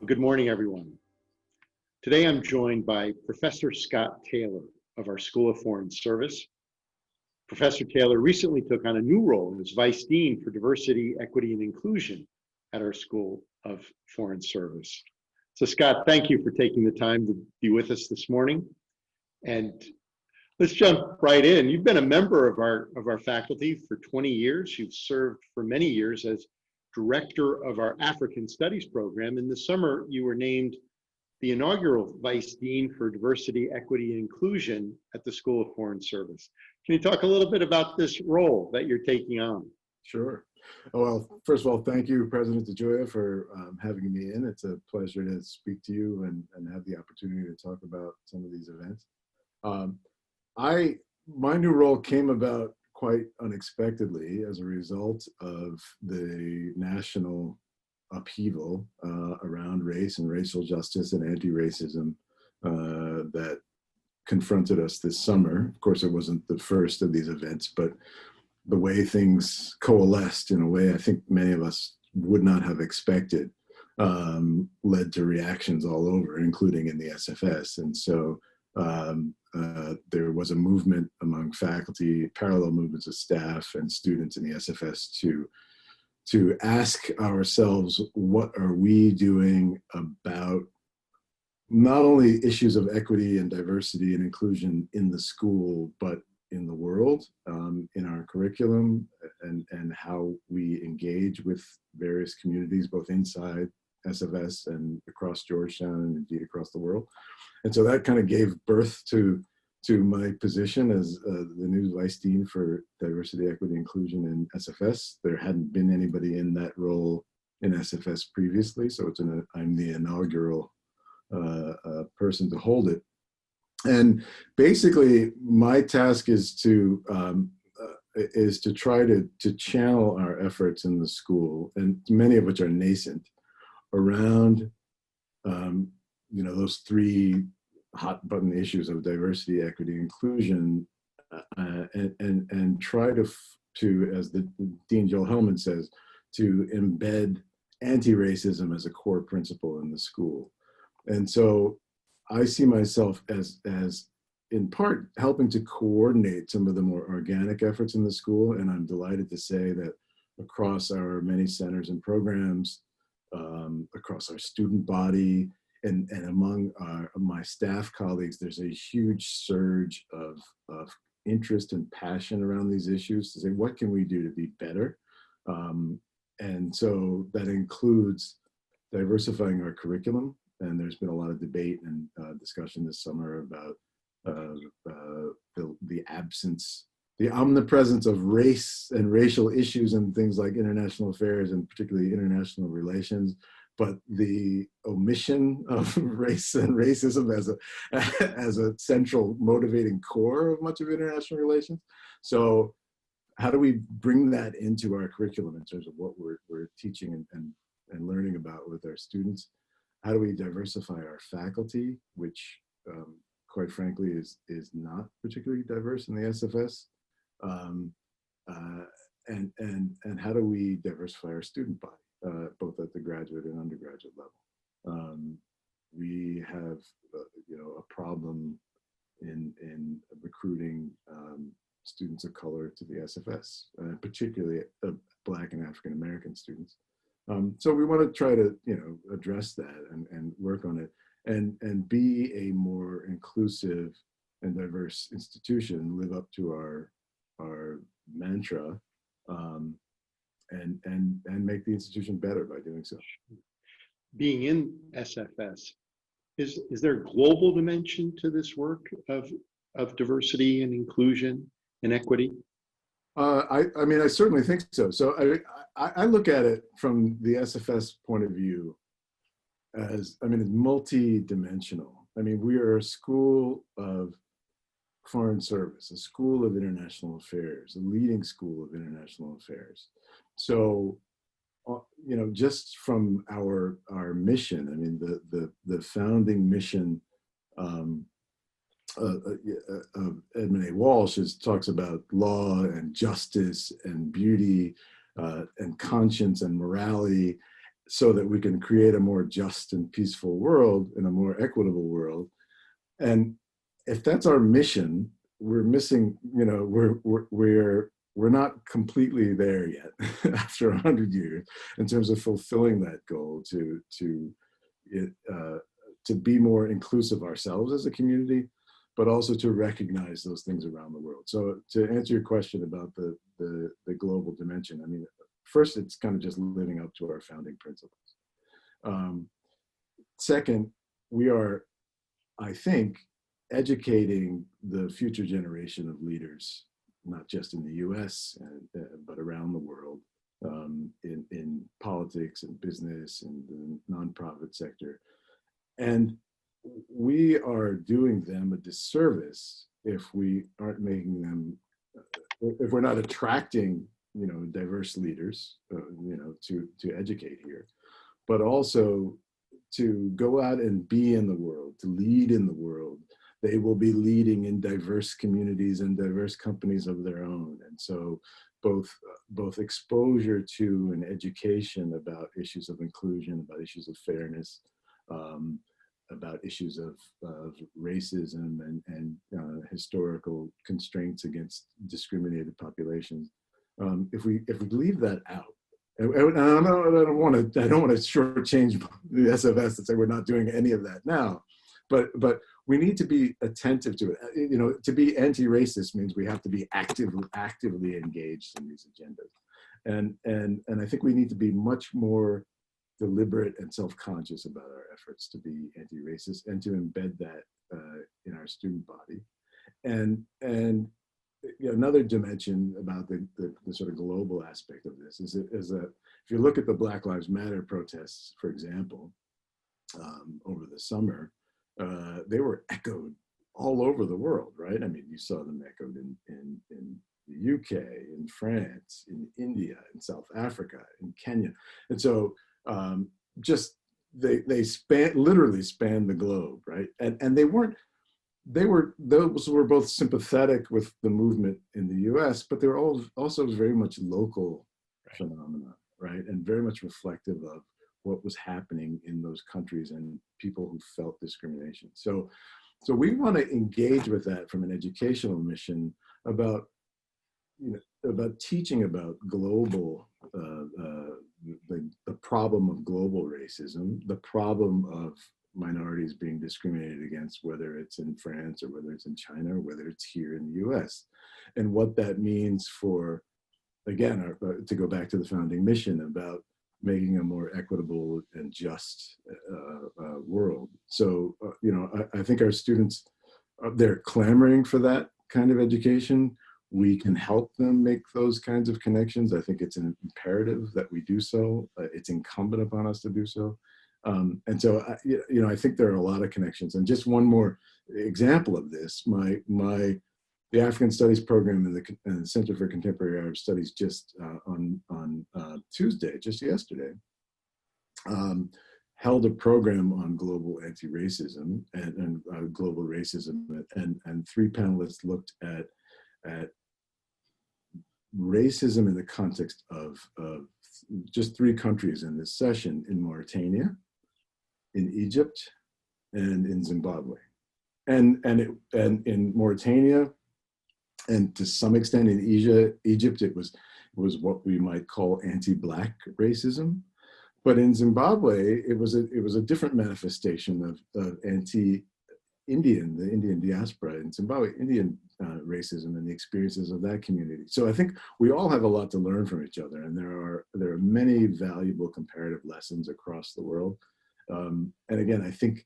Good morning, everyone. Today I'm joined by Professor Scott Taylor of our School of Foreign Service. Professor Taylor recently took on a new role as Vice Dean for Diversity, Equity, and Inclusion at our School of Foreign Service. So Scott, thank you for taking the time to be with us this morning. And let's jump right in. You've been a member of our faculty for 20 years. You've served for many years as Director of our African Studies program. In the summer, you were named the inaugural Vice Dean for Diversity, Equity, and Inclusion at the School of Foreign Service. Can you talk a little bit about this role that you're taking on? Sure. Well, first of all, thank you, President DeGioia, for having me in. It's a pleasure to speak to you and have the opportunity to talk about some of these events. My new role came about quite unexpectedly as a result of the national upheaval around race and racial justice and anti-racism that confronted us this summer. Of course, it wasn't the first of these events, but the way things coalesced in a way I think many of us would not have expected led to reactions all over, including in the SFS. And so there was a movement among faculty, parallel movements of staff and students in the SFS to ask ourselves, what are we doing about not only issues of equity and diversity and inclusion in the school, but in the world, in our curriculum, and how we engage with various communities, both inside SFS and across Georgetown and indeed across the world. And so that kind of gave birth to my position as the new Vice Dean for Diversity, Equity, Inclusion in SFS. There hadn't been anybody in that role in SFS previously, so I'm the inaugural person to hold it. And basically, my task is to try to channel our efforts in the school, and many of which are nascent, around those three hot button issues of diversity, equity, inclusion, and try to, as the Dean Joel Hellman says, to embed anti-racism as a core principle in the school. And so I see myself as in part helping to coordinate some of the more organic efforts in the school. And I'm delighted to say that across our many centers and programs, across our student body, and among my staff colleagues, there's a huge surge of interest and passion around these issues to say, what can we do to be better? And so that includes diversifying our curriculum. And there's been a lot of debate and discussion this summer about the absence, the omnipresence of race and racial issues and things like international affairs and particularly international relations, but the omission of race and racism as a central motivating core of much of international relations. So how do we bring that into our curriculum in terms of what we're teaching and learning about with our students? How do we diversify our faculty, which quite frankly is not particularly diverse in the SFS? And how do we diversify our student body, both at the graduate and undergraduate level? We have a problem in recruiting students of color to the SFS, particularly Black and African American students. So we want to try to address that and work on it and be a more inclusive and diverse institution, live up to our mantra, and make the institution better by doing so. Being in SFS, is there a global dimension to this work of diversity and inclusion and equity? I mean, I certainly think so. So I look at it from the SFS point of view as, it's multi-dimensional. We are a school of foreign service, a school of international affairs, a leading school of international affairs. So, just from our mission, the founding mission Edmund A. Walsh talks about law and justice and beauty and conscience and morality so that we can create a more just and peaceful world and a more equitable world. And if that's our mission, we're missing, we're not completely there yet after 100 years in terms of fulfilling that goal to be more inclusive ourselves as a community, but also to recognize those things around the world. So to answer your question about the global dimension, I mean, first, it's kind of just living up to our founding principles. Second, we are, I think, educating the future generation of leaders, not just in the US, but around the world, in politics and business and the nonprofit sector. And we are doing them a disservice if we aren't making them, if we're not attracting, diverse leaders, to educate here, but also to go out and be in the world, to lead in the world. They will be leading in diverse communities and diverse companies of their own. And so both exposure to and education about issues of inclusion, about issues of fairness, about issues of racism and historical constraints against discriminated populations. If we leave that out, and I don't want to shortchange the SFS and say we're not doing any of that now, but we need to be attentive to it. To be anti-racist means we have to be actively engaged in these agendas, and I think we need to be much more deliberate and self-conscious about our efforts to be anti-racist and to embed that in our student body. And another dimension about the sort of global aspect of this is that if you look at the Black Lives Matter protests, for example, over the summer, they were echoed all over the world, right? I mean, you saw them echoed in the UK, in France, in India, in South Africa, in Kenya. And so they literally spanned the globe, right? And those were both sympathetic with the movement in the US, but they were also very much local phenomena, right? And very much reflective of what was happening in those countries and people who felt discrimination. So we want to engage with that from an educational mission about teaching about global, the problem of global racism, the problem of minorities being discriminated against, whether it's in France or whether it's in China or whether it's here in the US, and what that means for, again, to go back to the founding mission about making a more equitable and just world. So, I think our students, they're clamoring for that kind of education. We can help them make those kinds of connections. I think it's an imperative that we do so. It's incumbent upon us to do so. And so, I think there are a lot of connections. And just one more example of this, the African Studies program in the Center for Contemporary Arab Studies just on Tuesday, just yesterday, held a program on global anti-racism and global racism, and three panelists looked at racism in the context of just three countries in this session: in Mauritania, in Egypt, and in Zimbabwe. And in Mauritania, and to some extent in Egypt, it was what we might call anti-Black racism. But in Zimbabwe, it was a different manifestation of anti-Indian, the Indian diaspora in Zimbabwe, Indian racism and the experiences of that community. So I think we all have a lot to learn from each other, and there are many valuable comparative lessons across the world. And again, I think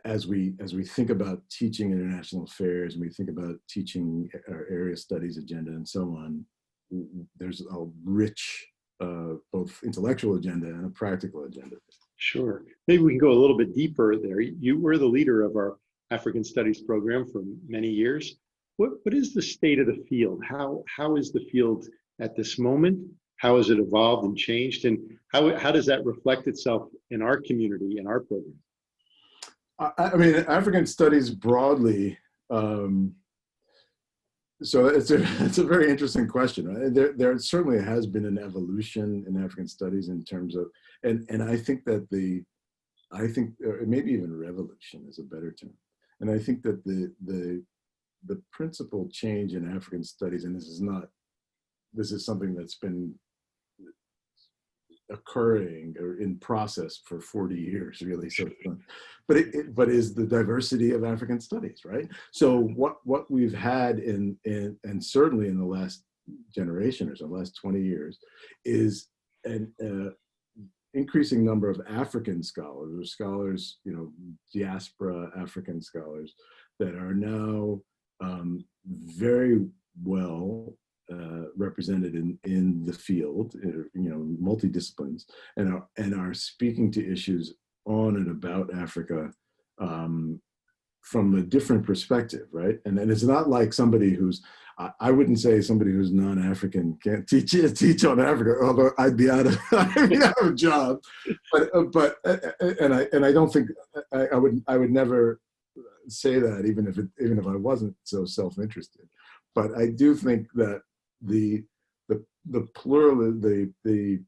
as we think about teaching international affairs and we think about teaching our area studies agenda and so on, there's a rich both intellectual agenda and a practical agenda. Sure. Maybe we can go a little bit deeper there. You were the leader of our African Studies program for many years. What is the state of the field? How is the field at this moment? How has it evolved and changed? And how does that reflect itself in our community, in our program? I mean, African Studies broadly So it's a very interesting question, right? There certainly has been an evolution in African studies in terms of, and I think that or maybe even revolution is a better term. And I think that the principal change in African studies, and this is something that's been occurring or in process for 40 years, really. So, but is the diversity of African studies, right? So what we've had and certainly in the last generation or so, last 20 years, is an increasing number of African scholars, or scholars, diaspora African scholars, that are now very well represented in the field, multidisciplines, and are speaking to issues on and about Africa from a different perspective, right? And it's not like somebody who's, I wouldn't say somebody who's non-African can't teach on Africa, although I'd be out of a job. But I don't think I would never say that, even if I wasn't so self-interested. But I do think that the plural, the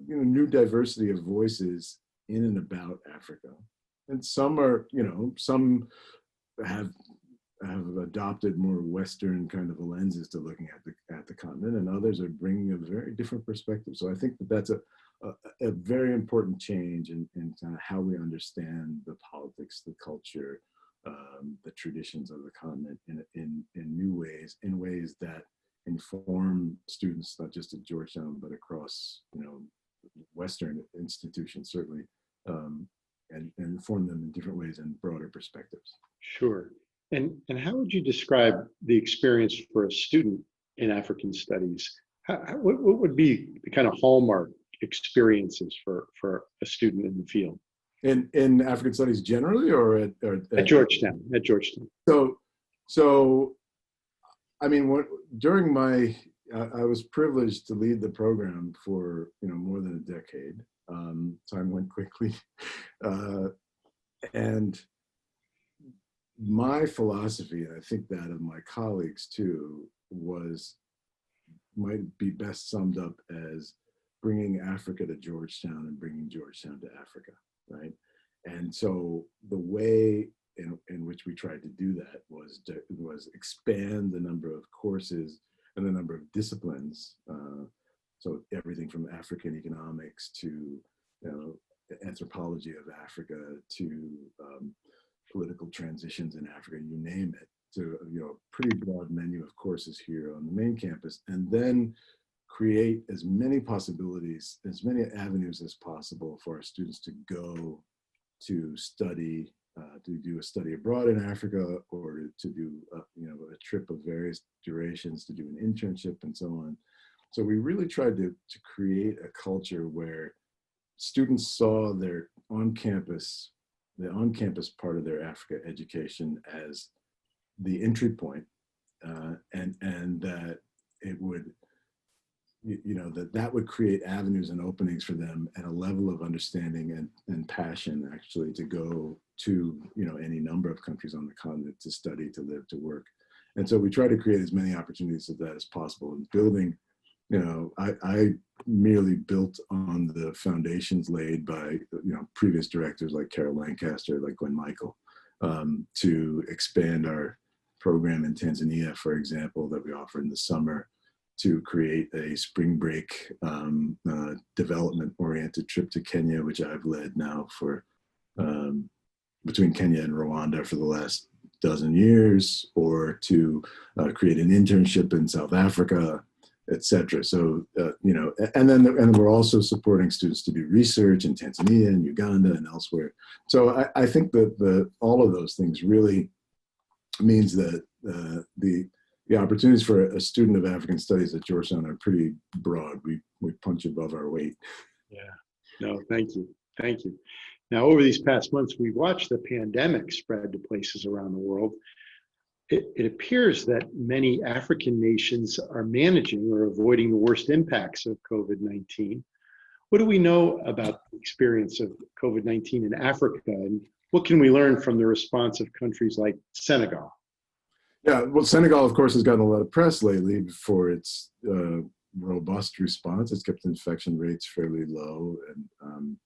new diversity of voices in and about Africa, and some are, some have adopted more Western kind of lenses to looking at the continent, and others are bringing a very different perspective. So I think that's a very important change in kind of how we understand the politics, the culture, the traditions of the continent in new ways, in ways that inform students, not just at Georgetown, but across, Western institutions, certainly, and inform them in different ways and broader perspectives. Sure. And how would you describe the experience for a student in African studies? What would be the kind of hallmark experiences for a student in the field? In African studies generally, or at Georgetown? At Georgetown. So, I mean, during I was privileged to lead the program for more than a decade. Time went quickly, and my philosophy, and I think that of my colleagues too, might be best summed up as bringing Africa to Georgetown and bringing Georgetown to Africa, right? And so the way in which we tried to do that was expand the number of courses and the number of disciplines. So everything from African economics to anthropology of Africa to political transitions in Africa, you name it, to a pretty broad menu of courses here on the main campus, and then create as many possibilities, as many avenues as possible for our students to go to study, to do a study abroad in Africa, or to do a trip of various durations, to do an internship and so on. So we really tried to create a culture where students saw their on-campus part of their Africa education as the entry point, and that it would, that would create avenues and openings for them at a level of understanding and passion, actually, to go to any number of countries on the continent to study, to live, to work. And so we try to create as many opportunities of that as possible. And building, I merely built on the foundations laid by previous directors like Carol Lancaster, like Gwen Michael, to expand our program in Tanzania, for example, that we offer in the summer, to create a spring break development-oriented trip to Kenya, which I've led now for between Kenya and Rwanda for the last dozen years, or to create an internship in South Africa, etc. So, and then we're also supporting students to do research in Tanzania and Uganda and elsewhere. So I think that all of those things really means that the opportunities for a student of African studies at Georgetown are pretty broad. We punch above our weight. Yeah. No, thank you. Thank you. Now, over these past months, we've watched the pandemic spread to places around the world. It appears that many African nations are managing or avoiding the worst impacts of COVID-19. What do we know about the experience of COVID-19 in Africa, and what can we learn from the response of countries like Senegal? Yeah, well, Senegal, of course, has gotten a lot of press lately for its robust response. It's kept infection rates fairly low, and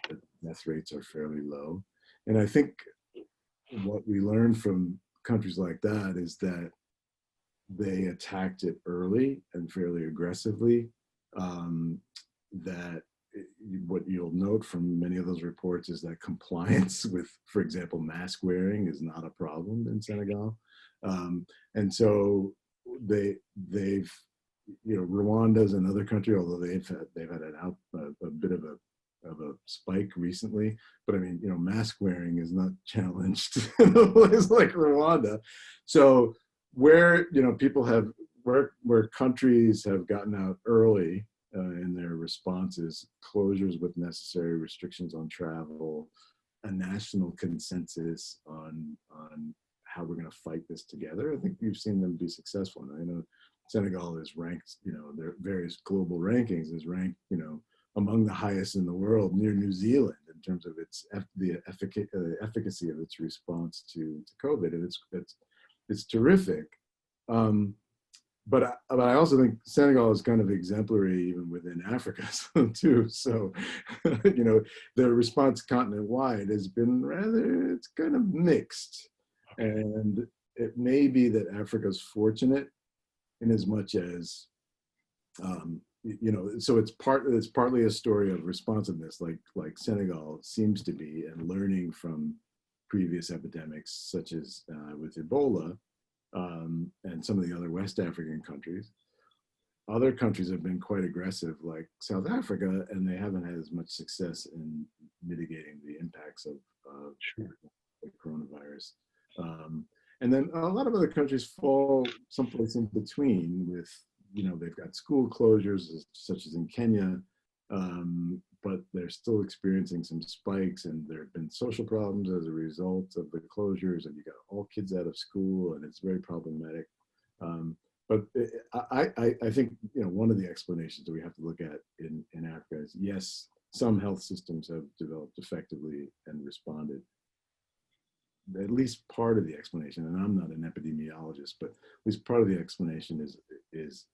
the death rates are fairly low. And I think what we learned from countries like that is that they attacked it early and fairly aggressively. That what you'll note from many of those reports is that compliance with, for example, mask wearing is not a problem in Senegal. And so they've, Rwanda is another country, although they've had a bit of a spike recently. But I mean, mask wearing is not challenged in a place like Rwanda. So where people have where countries have gotten out early in their responses, closures with necessary restrictions on travel, a national consensus on how we're going to fight this together. I think you've seen them be successful. And I know Senegal is ranked, their various global rankings is ranked, among the highest in the world, near New Zealand in terms of the efficacy of its response to COVID, and it's terrific. But I also think Senegal is kind of exemplary even within Africa too. So, the response continent-wide has been it's kind of mixed. And it may be that Africa's fortunate in as much as, so it's partly a story of responsiveness, like Senegal seems to be, and learning from previous epidemics, such as with Ebola, and some of the other West African countries. Other countries have been quite aggressive, like South Africa, and they haven't had as much success in mitigating the impacts of the coronavirus. And then a lot of other countries fall someplace in between with, they've got school closures, such as in Kenya, but they're still experiencing some spikes, and there have been social problems as a result of the closures, and you got all kids out of school, and it's very problematic. But I think, one of the explanations that we have to look at in Africa is, yes, some health systems have developed effectively and responded. At least part of the explanation, and I'm not an epidemiologist, but at least part of the explanation is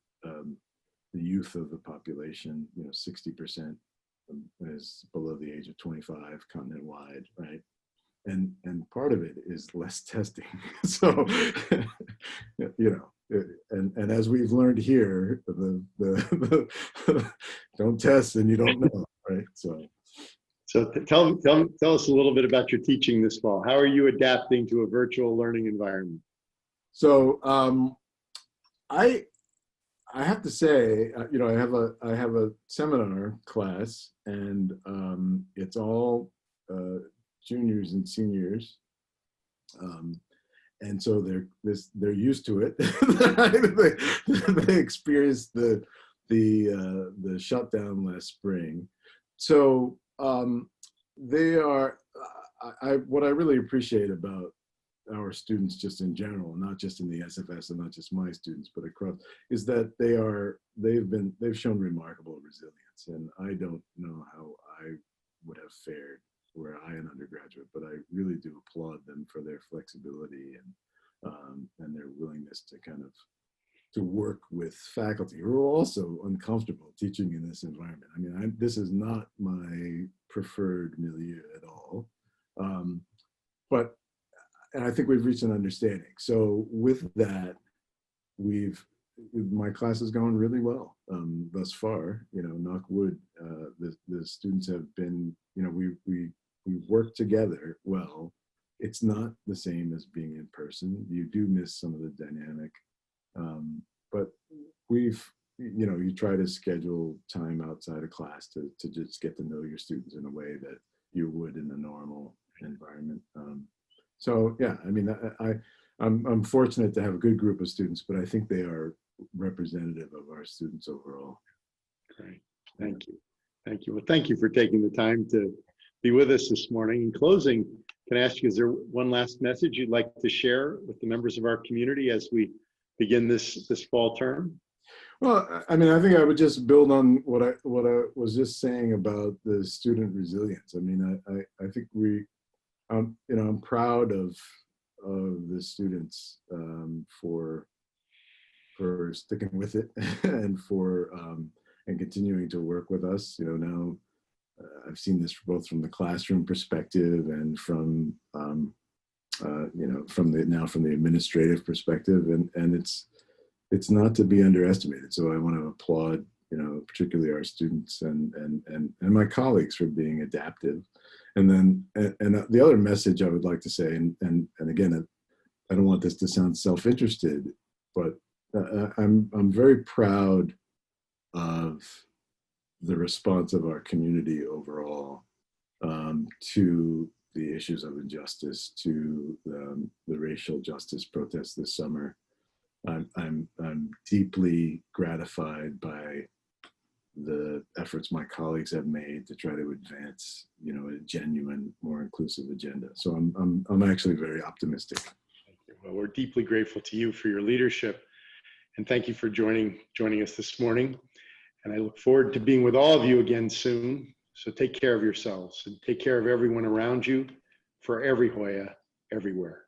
the youth of the population. 60% is below the age of 25 continent-wide, right? And part of it is less testing. So, and as we've learned here, the don't test and you don't know, right? So tell us a little bit about your teaching this fall. How are you adapting to a virtual learning environment? So I have to say, I have a seminar class, and it's all juniors and seniors, and so they're used to it. They experienced the shutdown last spring, so they are. What I really appreciate about our students, just in general, not just in the SFS and not just my students, but across, is that they've shown remarkable resilience. And I don't know how I would have fared were I an undergraduate, but I really do applaud them for their flexibility and their willingness to work with faculty who are also uncomfortable teaching in this environment. I mean, this is not my preferred milieu at all, and I think we've reached an understanding. So with that, my class has gone really well thus far. Knock wood. The students have been, we work together well. It's not the same as being in person. You do miss some of the dynamic, but you try to schedule time outside of class to just get to know your students in a way that you would in a normal environment. So yeah, I mean, I'm fortunate to have a good group of students, but I think they are representative of our students overall. Great, thank you. Well, thank you for taking the time to be with us this morning. In closing, can I ask you, is there one last message you'd like to share with the members of our community as we begin this fall term? Well, I mean, I think I would just build on what I was just saying about the student resilience. I mean, I think I'm proud of of the students for sticking with it and for and continuing to work with us. You know, now I've seen this both from the classroom perspective and from you know, from the administrative perspective, and it's not to be underestimated. So I want to applaud, you know, particularly our students and my colleagues for being adaptive. And then and the other message I would like to say, and again, I don't want this to sound self-interested, but I'm very proud of the response of our community overall to the issues of injustice, to the racial justice protests this summer. I'm deeply gratified by the efforts my colleagues have made to try to advance, you know, a genuine, more inclusive agenda. So I'm actually very optimistic. Thank you. Well, we're deeply grateful to you for your leadership, and thank you for joining us this morning. And I look forward to being with all of you again soon. So take care of yourselves and take care of everyone around you, for every Hoya, everywhere.